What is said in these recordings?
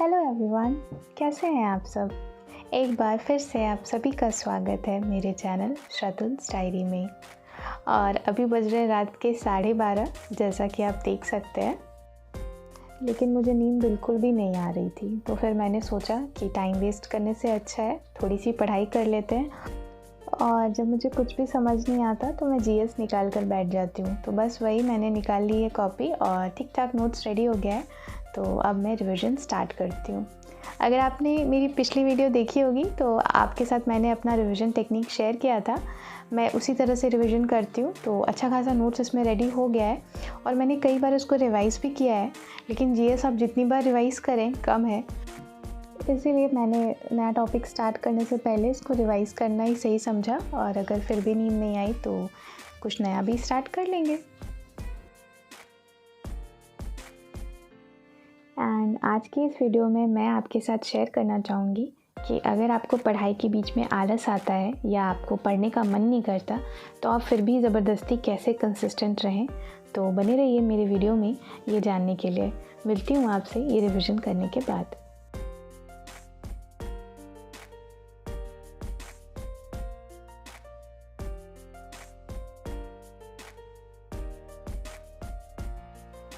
Hello everyone, कैसे हैं आप सब। एक बार फिर से आप सभी का स्वागत है मेरे चैनल श्रतुल्स डायरी में। और अभी बज रहे रात के 12:30, जैसा कि आप देख सकते हैं। लेकिन मुझे नींद बिल्कुल भी नहीं आ रही थी, तो फिर मैंने सोचा कि टाइम वेस्ट करने से अच्छा है थोड़ी सी पढ़ाई कर लेते हैं। और जब मुझे कुछ भी समझ नहीं आता तो मैं जीएस निकाल कर बैठ जाती हूँ। तो बस वही मैंने निकाल ली है कॉपी और ठीक ठाक नोट्स रेडी हो गया है। तो अब मैं रिवीजन स्टार्ट करती हूँ। अगर आपने मेरी पिछली वीडियो देखी होगी तो आपके साथ मैंने अपना रिवीजन टेक्निक शेयर किया था। मैं उसी तरह से रिवीजन करती हूँ, तो अच्छा खासा नोट्स इसमें रेडी हो गया है। और मैंने कई बार उसको रिवाइज़ भी किया है, लेकिन जीएस आप जितनी बार रिवाइज़ करें कम है। इसीलिए मैंने नया टॉपिक स्टार्ट करने से पहले इसको रिवाइज़ करना ही सही समझा। और अगर फिर भी नींद नहीं आई तो कुछ नया भी स्टार्ट कर लेंगे। एंड आज की इस वीडियो में मैं आपके साथ शेयर करना चाहूँगी कि अगर आपको पढ़ाई के बीच में आलस आता है या आपको पढ़ने का मन नहीं करता, तो आप फिर भी ज़बरदस्ती कैसे कंसिस्टेंट रहें। तो बने रहिए मेरे वीडियो में ये जानने के लिए। मिलती हूँ आपसे ये रिवीजन करने के बाद।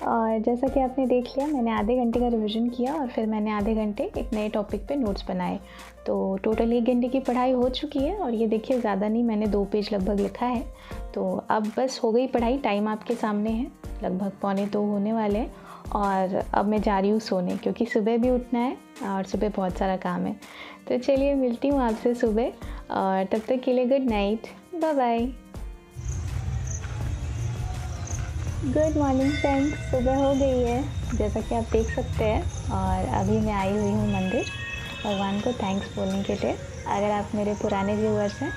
और जैसा कि आपने देख लिया, मैंने आधे घंटे का रिवीजन किया और फिर मैंने आधे घंटे एक नए टॉपिक पे नोट्स बनाए। तो टोटल 1 घंटे की पढ़ाई हो चुकी है। और ये देखिए, ज़्यादा नहीं, मैंने 2 पेज लगभग लिखा है। तो अब बस हो गई पढ़ाई। टाइम आपके सामने है, लगभग 1:45 होने वाले हैं। और अब मैं जा रही हूँ सोने, क्योंकि सुबह भी उठना है और सुबह बहुत सारा काम है। तो चलिए मिलती हूँ आपसे सुबह, और तब तक के लिए good night, bye bye. Good morning friends, सुबह हो गई है जैसा कि आप देख सकते हैं। और अभी मैं आई हुई हूँ मंदिर भगवान को थैंक्स बोलने के लिए। अगर आप मेरे पुराने व्यूअर्स हैं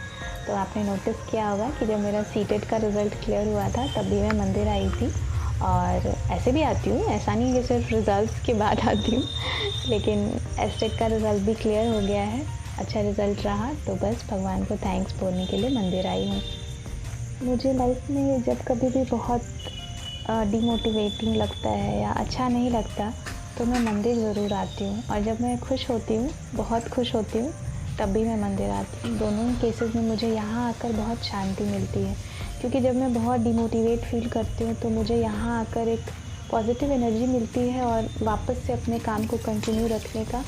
तो आपने नोटिस किया होगा कि जब मेरा सीटेट का रिज़ल्ट क्लियर हुआ था तब भी मैं मंदिर आई थी। और ऐसे भी आती हूँ, ऐसा नहीं कि सिर्फ रिज़ल्ट के बाद आती हूँ। लेकिन एस्टेट का रिज़ल्ट भी क्लियर हो गया है, अच्छा रिज़ल्ट रहा। तो बस भगवान को थैंक्स बोलने के लिए मंदिर आई हूँ। मुझे लाइफ में जब कभी भी बहुत डिमोटिवेटिंग लगता है या अच्छा नहीं लगता तो मैं मंदिर ज़रूर आती हूँ। और जब मैं खुश होती हूँ, बहुत खुश होती हूँ, तब भी मैं मंदिर आती हूँ। दोनों ही केसेस में मुझे यहाँ आकर बहुत शांति मिलती है। क्योंकि जब मैं बहुत डिमोटिवेट फील करती हूँ तो मुझे यहाँ आकर एक पॉजिटिव एनर्जी मिलती है और वापस से अपने काम को कंटिन्यू रखने का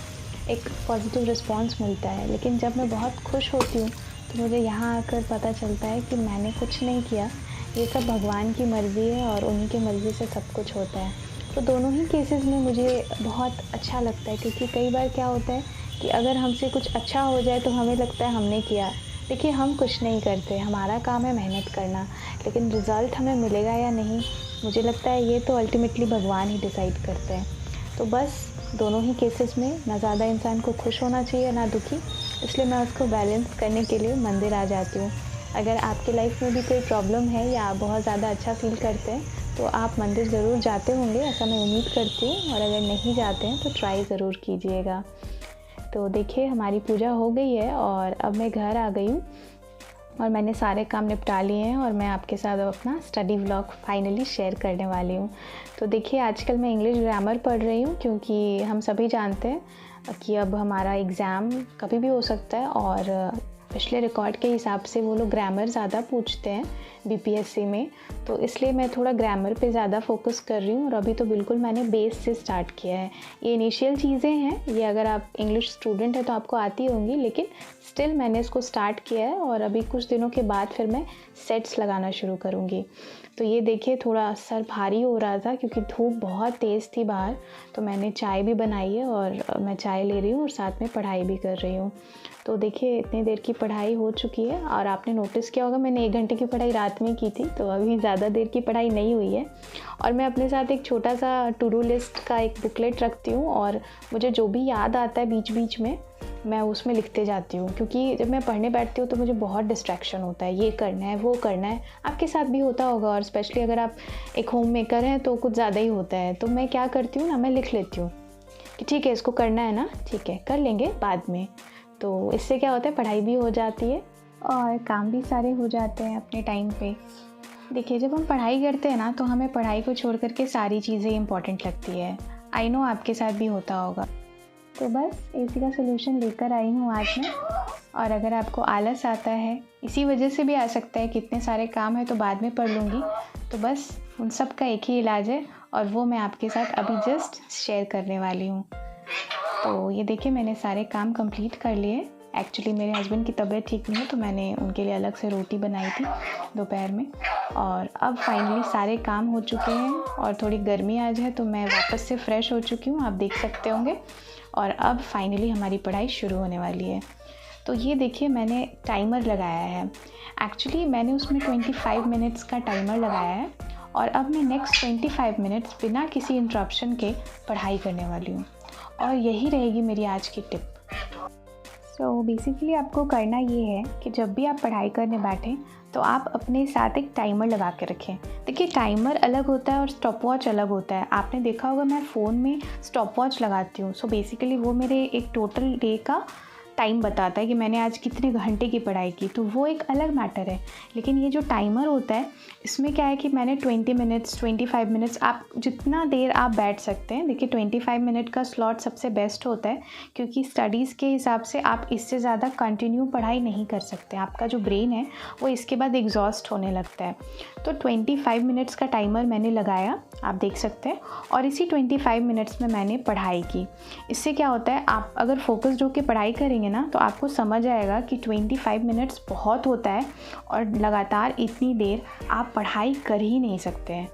एक पॉजिटिव रिस्पॉन्स मिलता है। लेकिन जब मैं बहुत खुश होती हूँ तो मुझे यहाँ आकर पता चलता है कि मैंने कुछ नहीं किया, ये सब भगवान की मर्ज़ी है और उन्हीं की मर्ज़ी से सब कुछ होता है। तो दोनों ही केसेस में मुझे बहुत अच्छा लगता है। क्योंकि कई बार क्या होता है कि अगर हमसे कुछ अच्छा हो जाए तो हमें लगता है हमने किया। देखिए, हम कुछ नहीं करते, हमारा काम है मेहनत करना। लेकिन रिज़ल्ट हमें मिलेगा या नहीं, मुझे लगता है ये तो अल्टीमेटली भगवान ही डिसाइड करते हैं। तो बस दोनों ही केसेस में ना ज़्यादा इंसान को खुश होना चाहिए ना दुखी। इसलिए मैं उसको बैलेंस करने के लिए मंदिर आ जाती हूँ। अगर आपकी लाइफ में भी कोई प्रॉब्लम है या आप बहुत ज़्यादा अच्छा फील करते हैं तो आप मंदिर ज़रूर जाते होंगे, ऐसा मैं उम्मीद करती हूँ। और अगर नहीं जाते हैं तो ट्राई ज़रूर कीजिएगा। तो देखिए, हमारी पूजा हो गई है और अब मैं घर आ गई हूँ और मैंने सारे काम निपटा लिए हैं। और मैं आपके साथ अपना स्टडी व्लॉग फाइनली शेयर करने वाली हूँ। तो देखिए, आजकल मैं इंग्लिश ग्रामर पढ़ रही हूँ, क्योंकि हम सभी जानते हैं कि अब हमारा एग्ज़ाम कभी भी हो सकता है। और पिछले रिकॉर्ड के हिसाब से वो लोग ग्रामर ज़्यादा पूछते हैं बीपीएससी में। तो इसलिए मैं थोड़ा ग्रामर पे ज़्यादा फोकस कर रही हूँ। और अभी तो बिल्कुल मैंने बेस से स्टार्ट किया है। ये इनिशियल चीज़ें हैं, ये अगर आप इंग्लिश स्टूडेंट हैं तो आपको आती होंगी, लेकिन स्टिल मैंने इसको स्टार्ट किया है। और अभी कुछ दिनों के बाद फिर मैं सेट्स लगाना शुरू करूँगी। तो ये देखिए, थोड़ा सर भारी हो रहा था क्योंकि धूप बहुत तेज़ थी बाहर। तो मैंने चाय भी बनाई है और मैं चाय ले रही हूँ और साथ में पढ़ाई भी कर रही हूँ। तो देखिए, इतनी देर की पढ़ाई हो चुकी है। और आपने नोटिस किया होगा मैंने 1 घंटे की पढ़ाई रात में की थी, तो अभी ज़्यादा देर की पढ़ाई नहीं हुई है। और मैं अपने साथ एक छोटा सा टू डू लिस्ट का एक बुकलेट रखती हूँ और मुझे जो भी याद आता है बीच बीच में मैं उसमें लिखते जाती हूँ। क्योंकि जब मैं पढ़ने बैठती हूँ तो मुझे बहुत डिस्ट्रैक्शन होता है, ये करना है वो करना है। आपके साथ भी होता होगा, और स्पेशली अगर आप एक होम मेकर हैं तो कुछ ज़्यादा ही होता है। तो मैं क्या करती हूँ ना, मैं लिख लेती हूँ कि ठीक है, इसको करना है ना, ठीक है कर लेंगे बाद में। तो इससे क्या होता है, पढ़ाई भी हो जाती है और काम भी सारे हो जाते हैं अपने टाइम पे। देखिए, जब हम पढ़ाई करते हैं ना तो हमें पढ़ाई को छोड़ करके सारी चीज़ें इम्पॉर्टेंट लगती है। आई नो आपके साथ भी होता होगा। तो बस इसी का सलूशन लेकर आई हूँ आज मैं। और अगर आपको आलस आता है, इसी वजह से भी आ सकता है कि इतने सारे काम है तो बाद में पढ़ लूँगी, तो बस उन सब का एक ही इलाज है और वो मैं आपके साथ अभी जस्ट शेयर करने वाली हूँ। तो ये देखिए, मैंने सारे काम कंप्लीट कर लिए। एक्चुअली मेरे हस्बैंड की तबीयत ठीक नहीं है तो मैंने उनके लिए अलग से रोटी बनाई थी दोपहर में। और अब फाइनली सारे काम हो चुके हैं और थोड़ी गर्मी आज है तो मैं वापस से फ़्रेश हो चुकी हूँ, आप देख सकते होंगे। और अब फाइनली हमारी पढ़ाई शुरू होने वाली है। तो ये देखिए, मैंने टाइमर लगाया है। एक्चुअली मैंने उसमें 25 मिनट्स का टाइमर लगाया है और अब मैं नेक्स्ट 25 मिनट्स बिना किसी इंटरप्शन के पढ़ाई करने वाली हूँ और यही रहेगी मेरी आज की टिप। तो बेसिकली आपको करना ये है कि जब भी आप पढ़ाई करने बैठें तो आप अपने साथ एक टाइमर लगा के रखें। देखिए, टाइमर अलग होता है और स्टॉप वॉच अलग होता है। आपने देखा होगा मैं फ़ोन में स्टॉप वॉच लगाती हूँ, सो बेसिकली वो मेरे एक टोटल डे का टाइम बताता है कि मैंने आज कितने घंटे की पढ़ाई की, तो वो एक अलग मैटर है। लेकिन ये जो टाइमर होता है इसमें क्या है कि मैंने 20 मिनट्स 25 मिनट्स, आप जितना देर आप बैठ सकते हैं। देखिए 25 मिनट का स्लॉट सबसे बेस्ट होता है क्योंकि स्टडीज़ के हिसाब से आप इससे ज़्यादा कंटिन्यू पढ़ाई नहीं कर सकते। आपका जो ब्रेन है वो इसके बाद एग्जॉस्ट होने लगता है। तो 25 मिनट्स का टाइमर मैंने लगाया, आप देख सकते हैं, और इसी 25 मिनट्स में मैंने पढ़ाई की। इससे क्या होता है, आप अगर फोकस्ड होकर पढ़ाई करेंगे ना तो आपको समझ आएगा कि 25 मिनट्स बहुत होता है और लगातार इतनी देर आप पढ़ाई कर ही नहीं सकते हैं।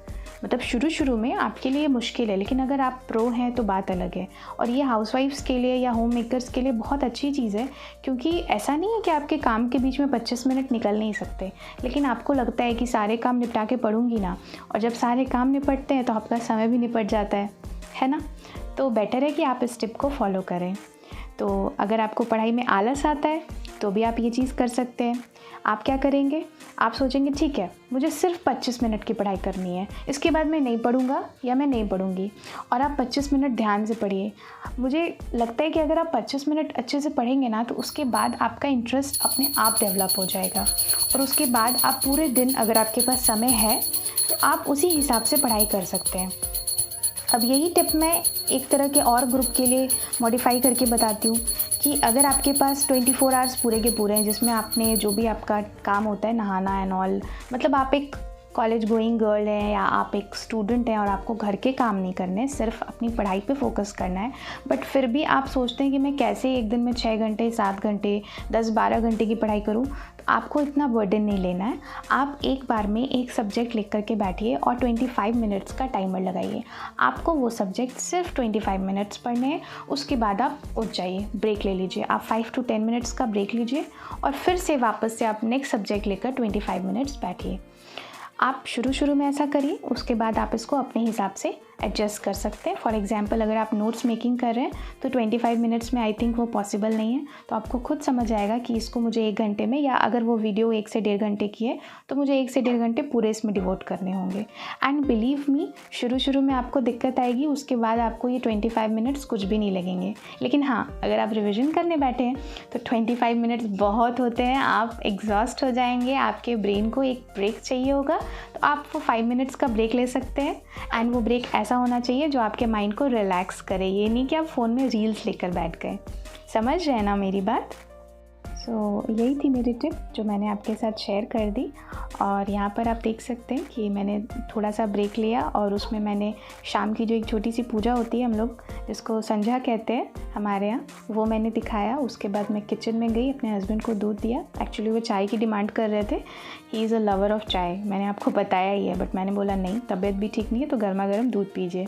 मतलब शुरू में आपके लिए मुश्किल है, लेकिन अगर आप प्रो हैं तो बात अलग है। और ये हाउसवाइफ्स के लिए या होम मेकर्स के लिए बहुत अच्छी चीज़ है क्योंकि ऐसा नहीं है कि आपके काम के बीच में 25 मिनट निकल नहीं सकते, लेकिन आपको लगता है कि सारे काम निपटा के पढ़ूंगी ना, और जब सारे काम निपटते हैं तो आपका समय भी निपट जाता है ना। तो बेटर है कि आप इस टिप को फॉलो करें। तो अगर आपको पढ़ाई में आलस आता है तो भी आप ये चीज़ कर सकते हैं। आप क्या करेंगे, आप सोचेंगे ठीक है मुझे सिर्फ 25 मिनट की पढ़ाई करनी है, इसके बाद मैं नहीं पढ़ूंगा या मैं नहीं पढ़ूंगी, और आप 25 मिनट ध्यान से पढ़िए। मुझे लगता है कि अगर आप 25 मिनट अच्छे से पढ़ेंगे ना तो उसके बाद आपका इंटरेस्ट अपने आप डेवलप हो जाएगा और उसके बाद आप पूरे दिन, अगर आपके पास समय है तो आप उसी हिसाब से पढ़ाई कर सकते हैं। अब यही टिप मैं एक तरह के और ग्रुप के लिए मॉडिफाई करके बताती हूँ कि अगर आपके पास 24 आवर्स पूरे के पूरे हैं जिसमें आपने जो भी आपका काम होता है, नहाना एंड ऑल, मतलब आप एक कॉलेज गोइंग गर्ल हैं या आप एक स्टूडेंट हैं और आपको घर के काम नहीं करने, सिर्फ अपनी पढ़ाई पे फोकस करना है, बट फिर भी आप सोचते हैं कि मैं कैसे एक दिन में 6 घंटे 7 घंटे 10-12 घंटे की पढ़ाई करूं, तो आपको इतना बर्डन नहीं लेना है। आप एक बार में एक सब्जेक्ट लिख करके बैठिए और 25 मिनट्स का टाइमर लगाइए। आपको वो सब्जेक्ट सिर्फ 25 मिनट्स पढ़ने हैं, उसके बाद आप उठ जाइए, ब्रेक ले लीजिए। आप 5 to 10 मिनट्स का ब्रेक लीजिए और फिर से वापस से आप नेक्स्ट सब्जेक्ट लेकर 25 मिनट्स बैठिए। आप शुरू में ऐसा करिए, उसके बाद आप इसको अपने हिसाब से एडजस्ट कर सकते हैं। फॉर एग्जांपल अगर आप नोट्स मेकिंग कर रहे हैं तो 25 मिनट्स में आई थिंक वो पॉसिबल नहीं है, तो आपको खुद समझ आएगा कि इसको मुझे 1 घंटे में, या अगर वो वीडियो 1 से 1.5 घंटे की है तो मुझे 1 से 1.5 घंटे पूरे इसमें डिवोट करने होंगे। एंड बिलीव मी, शुरू में आपको दिक्कत आएगी, उसके बाद आपको ये 25 मिनट्स कुछ भी नहीं लगेंगे। लेकिन हाँ, अगर आप रिविज़न करने बैठे हैं तो 25 मिनट्स बहुत होते हैं, आप एग्जॉस्ट हो जाएंगे, आपके ब्रेन को एक ब्रेक चाहिए होगा, तो आप वो 5 मिनट्स का ब्रेक ले सकते हैं। एंड वो ब्रेक ऐसा होना चाहिए जो आपके माइंड को रिलैक्स करे, ये नहीं कि आप फ़ोन में रील्स लेकर बैठ गए। समझ रहे हैं ना मेरी बात? यही थी मेरी टिप जो मैंने आपके साथ शेयर कर दी। और यहाँ पर आप देख सकते हैं कि मैंने थोड़ा सा ब्रेक लिया और उसमें मैंने शाम की जो एक छोटी सी पूजा होती है, हम लोग जिसको संझा कहते हैं हमारे यहाँ, वो मैंने दिखाया। उसके बाद मैं किचन में गई, अपने हस्बैंड को दूध दिया। एक्चुअली वो चाय की डिमांड कर रहे थे, he is a lover of चाय, मैंने आपको बताया ही है, बट मैंने बोला नहीं, तबीयत भी ठीक नहीं है तो गर्मा गर्म दूध पीजिए।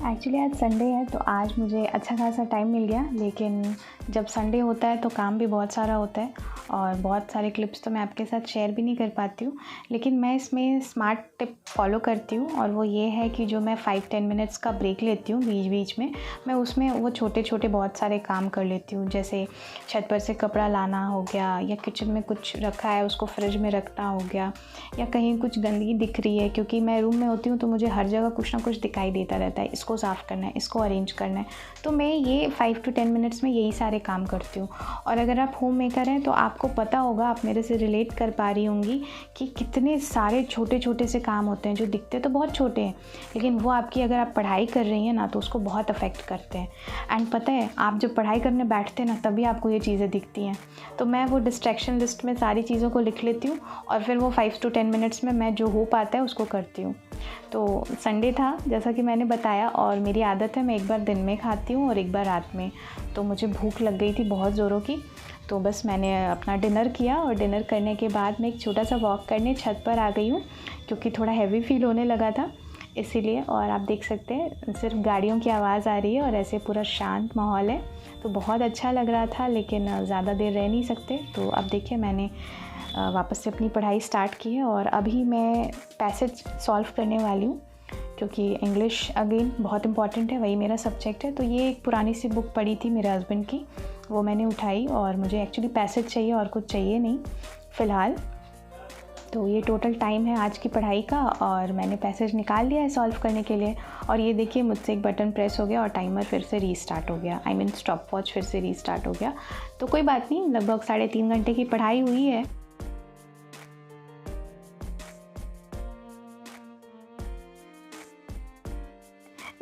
एक्चुअली आज संडे है तो आज मुझे अच्छा खासा टाइम मिल गया, लेकिन जब संडे होता है तो काम भी बहुत सारा होता है और बहुत सारे क्लिप्स तो मैं आपके साथ शेयर भी नहीं कर पाती हूँ। लेकिन मैं इसमें स्मार्ट टिप फॉलो करती हूँ और वो ये है कि जो मैं 5-10 मिनट्स का ब्रेक लेती हूँ बीच में, मैं उसमें वो छोटे छोटे बहुत सारे काम कर लेती हूँ। जैसे छत पर से कपड़ा लाना हो गया, या किचन में कुछ रखा है उसको फ्रिज में रखना हो गया, या कहीं कुछ गंदगी दिख रही है, क्योंकि मैं रूम में होती हूँ तो मुझे हर जगह कुछ ना कुछ दिखाई देता रहता है, इसको साफ़ करना है, इसको अरेंज करना है, तो मैं ये 5 to 10 मिनट्स में यही सारे काम करती हूँ। और अगर आप होम मेकर हैं तो आपको आपको पता होगा, आप मेरे से रिलेट कर पा रही होंगी कि कितने सारे छोटे छोटे से काम होते हैं जो दिखते तो बहुत छोटे हैं, लेकिन वो आपकी अगर आप पढ़ाई कर रही हैं ना तो उसको बहुत अफेक्ट करते हैं। एंड पता है, आप जब पढ़ाई करने बैठते हैं ना तभी आपको ये चीज़ें दिखती हैं। तो मैं वो डिस्ट्रैक्शन लिस्ट में सारी चीज़ों को लिख लेती हूँ और फिर वो 5 to 10 मिनट्स में मैं जो हो पाता है उसको करती हूँ। तो संडे था जैसा कि मैंने बताया, और मेरी आदत है मैं एक बार दिन में खाती हूँ और एक बार रात में। तो मुझे भूख लग गई थी बहुत ज़ोरों की, तो बस मैंने अपना डिनर किया और डिनर करने के बाद मैं एक छोटा सा वॉक करने छत पर आ गई हूँ, क्योंकि थोड़ा हैवी फील होने लगा था इसीलिए। और आप देख सकते हैं सिर्फ गाड़ियों की आवाज़ आ रही है और ऐसे पूरा शांत माहौल है, तो बहुत अच्छा लग रहा था। लेकिन ज़्यादा देर रह नहीं सकते, तो अब देखिए मैंने वापस से अपनी पढ़ाई स्टार्ट की है और अभी मैं पैसेज सॉल्व करने वाली हूँ, क्योंकि इंग्लिश अगेन बहुत इंपॉर्टेंट है, वही मेरा सब्जेक्ट है। तो ये एक पुरानी सी बुक पढ़ी थी मेरे हस्बैंड की, वो मैंने उठाई और मुझे एक्चुअली पैसेज चाहिए और कुछ चाहिए नहीं फ़िलहाल। तो ये टोटल टाइम है आज की पढ़ाई का और मैंने पैसेज निकाल लिया है सॉल्व करने के लिए। और ये देखिए मुझसे एक बटन प्रेस हो गया और टाइमर फिर से रीस्टार्ट हो गया, आई मीन स्टॉप वॉच फिर से रीस्टार्ट हो गया। तो कोई बात नहीं, लगभग 3.5 घंटे की पढ़ाई हुई है।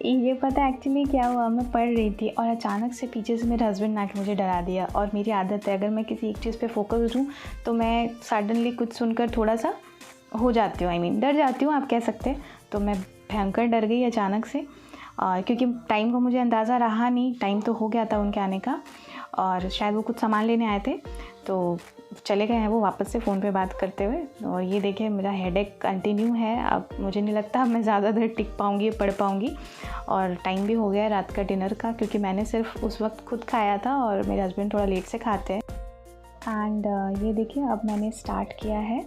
ये पता एक्चुअली क्या हुआ, मैं पढ़ रही थी और अचानक से पीछे से मेरे हस्बैंड ने आके मुझे डरा दिया। और मेरी आदत है, अगर मैं किसी एक चीज़ पे फोकस हूँ तो मैं सडनली कुछ सुनकर थोड़ा सा हो जाती हूँ, आई मीन डर जाती हूँ आप कह सकते हैं। तो मैं भयंकर डर गई अचानक से, क्योंकि टाइम का मुझे अंदाज़ा रहा नहीं, टाइम तो हो गया था उनके आने का और शायद वो कुछ सामान लेने आए थे तो चले गए हैं वो वापस से फ़ोन पे बात करते हुए। और ये देखिए मेरा हेडेक कंटिन्यू है, अब मुझे नहीं लगता अब मैं ज़्यादा देर टिक पाऊँगी, पढ़ पाऊँगी। और टाइम भी हो गया है रात का डिनर का, क्योंकि मैंने सिर्फ उस वक्त खुद खाया था और मेरे हस्बैंड थोड़ा लेट से खाते हैं। एंड ये देखिए अब मैंने स्टार्ट किया है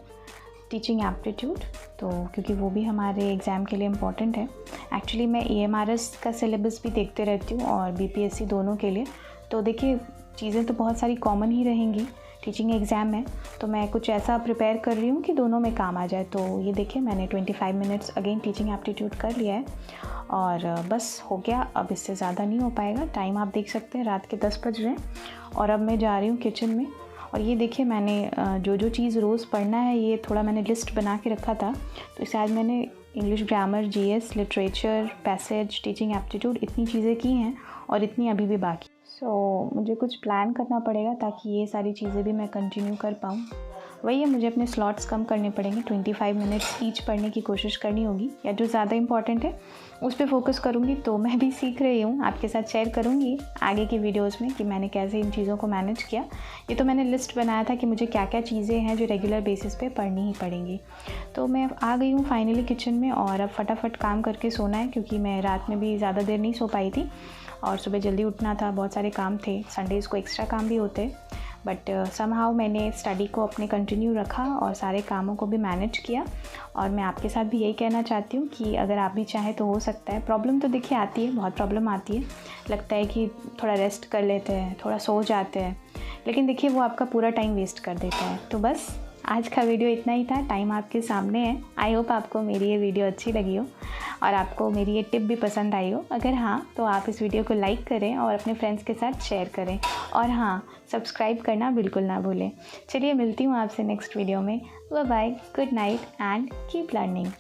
टीचिंग एप्टीट्यूड, तो क्योंकि वो भी हमारे एग्ज़ाम के लिए इम्पॉर्टेंट है। एक्चुअली मैं EMRS का सिलेबस भी देखते रहती हूँ और BPSC दोनों के लिए। तो देखिए चीज़ें तो बहुत सारी कॉमन ही रहेंगी, टीचिंग एग्ज़ाम है तो मैं कुछ ऐसा प्रिपेयर कर रही हूँ कि दोनों में काम आ जाए। तो ये देखिए मैंने 25 मिनट्स अगेन टीचिंग एप्टीट्यूड कर लिया है और बस हो गया, अब इससे ज़्यादा नहीं हो पाएगा। टाइम आप देख सकते हैं रात के 10 बज रहे हैं और अब मैं जा रही हूँ किचन में। और ये देखिए मैंने जो चीज़ रोज़ पढ़ना है ये थोड़ा मैंने लिस्ट बना के रखा था, तो इसे आज मैंने English grammar, GS, literature, passage, teaching aptitude इतनी चीज़ें की हैं और इतनी अभी भी बाकी। मुझे कुछ प्लान करना पड़ेगा ताकि ये सारी चीज़ें भी मैं कंटिन्यू कर पाऊँ। वही है, मुझे अपने स्लॉट्स कम करने पड़ेंगे, 25 मिनट्स ईच पढ़ने की कोशिश करनी होगी, या जो ज़्यादा इंपॉर्टेंट है उस पर फोकस करूँगी। तो मैं भी सीख रही हूँ, आपके साथ शेयर करूँगी आगे की वीडियोस में कि मैंने कैसे इन चीज़ों को मैनेज किया। ये तो मैंने लिस्ट बनाया था कि मुझे क्या क्या चीज़ें हैं जो रेगुलर बेसिस पे पढ़नी ही पड़ेंगी। तो मैं आ गई हूँ फाइनली किचन में और अब फटाफट काम करके सोना है, क्योंकि मैं रात में भी ज़्यादा देर नहीं सो पाई थी और सुबह जल्दी उठना था, बहुत सारे काम थे, संडेज़ को एक्स्ट्रा काम भी होते। बट समहाउ मैंने स्टडी को अपने कंटिन्यू रखा और सारे कामों को भी मैनेज किया। और मैं आपके साथ भी यही कहना चाहती हूँ कि अगर आप भी चाहें तो हो सकता है। प्रॉब्लम तो देखिए आती है, बहुत प्रॉब्लम आती है, लगता है कि थोड़ा रेस्ट कर लेते हैं, थोड़ा सो जाते हैं, लेकिन देखिए वो आपका पूरा टाइम वेस्ट कर देता है। तो बस आज का वीडियो इतना ही था, टाइम आपके सामने है। आई होप आपको मेरी ये वीडियो अच्छी लगी हो और आपको मेरी ये टिप भी पसंद आई हो। अगर हाँ तो आप इस वीडियो को लाइक करें और अपने फ्रेंड्स के साथ शेयर करें, और हाँ सब्सक्राइब करना बिल्कुल ना भूलें। चलिए मिलती हूँ आपसे नेक्स्ट वीडियो में। Bye bye, good night and keep learning.